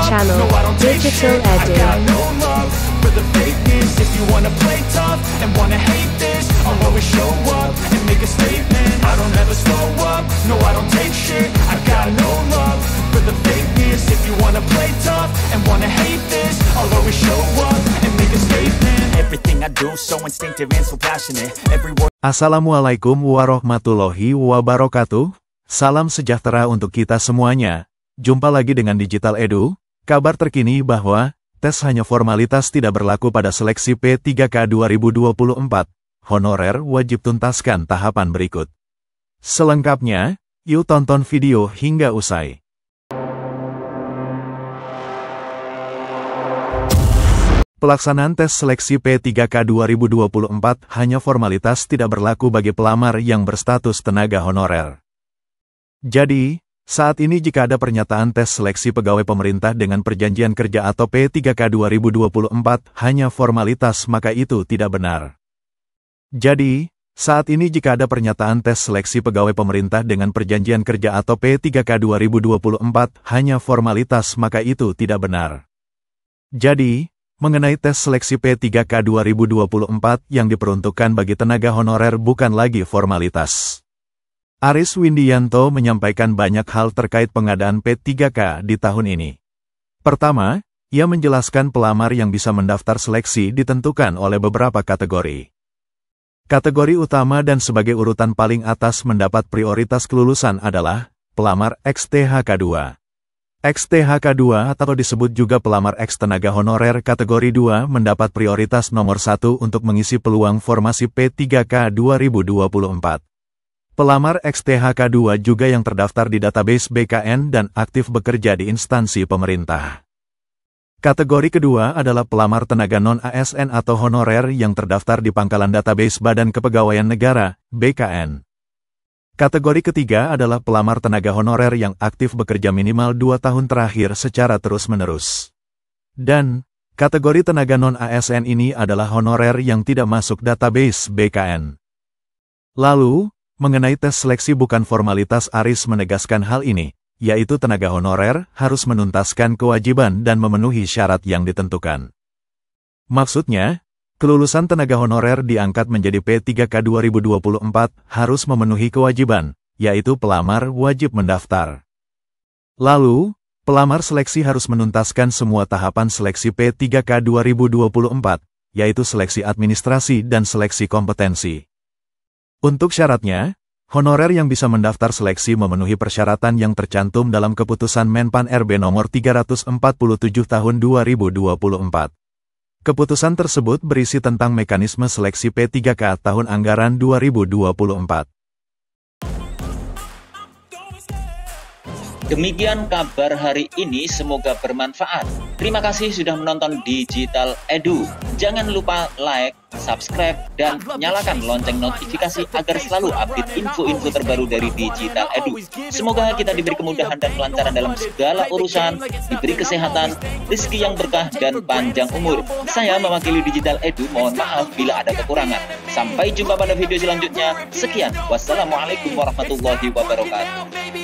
channel, Digital Edu. For the fakeness, if you wanna play tough and wanna hate this, I'll always show up and make a statement. I don't ever slow up, no I don't take shit. I got no love for the fakeness. If you wanna play tough and wanna hate this, I'll always show up and make a statement. Everything I do so instinctive and so passionate. Every word. Assalamualaikum warahmatullahi wabarakatuh. Salam sejahtera untuk kita semuanya. Jumpa lagi dengan Digital Edu. Kabar terkini bahwa tes hanya formalitas tidak berlaku pada seleksi P3K 2024. Honorer wajib tuntaskan tahapan berikut. Selengkapnya, yuk tonton video hingga usai. Pelaksanaan tes seleksi P3K 2024 hanya formalitas tidak berlaku bagi pelamar yang berstatus tenaga honorer. Jadi, saat ini jika ada pernyataan tes seleksi pegawai pemerintah dengan perjanjian kerja atau P3K 2024 hanya formalitas, maka itu tidak benar. Jadi, saat ini jika ada pernyataan tes seleksi pegawai pemerintah dengan perjanjian kerja atau P3K 2024 hanya formalitas, maka itu tidak benar. Jadi, mengenai tes seleksi P3K 2024 yang diperuntukkan bagi tenaga honorer bukan lagi formalitas. Aris Windianto menyampaikan banyak hal terkait pengadaan P3K di tahun ini. Pertama, ia menjelaskan pelamar yang bisa mendaftar seleksi ditentukan oleh beberapa kategori. Kategori utama dan sebagai urutan paling atas mendapat prioritas kelulusan adalah pelamar XTHK2. XTHK2 atau disebut juga pelamar X tenaga honorer kategori 2 mendapat prioritas nomor 1 untuk mengisi peluang formasi P3K 2024. Pelamar XTHK2 juga yang terdaftar di database BKN dan aktif bekerja di instansi pemerintah. Kategori kedua adalah pelamar tenaga non-ASN atau honorer yang terdaftar di pangkalan database Badan Kepegawaian Negara, BKN. Kategori ketiga adalah pelamar tenaga honorer yang aktif bekerja minimal 2 tahun terakhir secara terus-menerus. Dan, kategori tenaga non-ASN ini adalah honorer yang tidak masuk database BKN. Lalu, mengenai tes seleksi bukan formalitas, Aris menegaskan hal ini, yaitu tenaga honorer harus menuntaskan kewajiban dan memenuhi syarat yang ditentukan. Maksudnya, kelulusan tenaga honorer diangkat menjadi P3K 2024 harus memenuhi kewajiban, yaitu pelamar wajib mendaftar. Lalu, pelamar seleksi harus menuntaskan semua tahapan seleksi P3K 2024, yaitu seleksi administrasi dan seleksi kompetensi. Untuk syaratnya, honorer yang bisa mendaftar seleksi memenuhi persyaratan yang tercantum dalam Keputusan Menpan RB nomor 347 tahun 2024. Keputusan tersebut berisi tentang mekanisme seleksi P3K tahun anggaran 2024. Demikian kabar hari ini, semoga bermanfaat. Terima kasih sudah menonton Digital Edu. Jangan lupa like, subscribe, dan nyalakan lonceng notifikasi agar selalu update info-info terbaru dari Digital Edu. Semoga kita diberi kemudahan dan kelancaran dalam segala urusan, diberi kesehatan, rezeki yang berkah, dan panjang umur. Saya mewakili Digital Edu, mohon maaf bila ada kekurangan. Sampai jumpa pada video selanjutnya. Sekian, wassalamualaikum warahmatullahi wabarakatuh.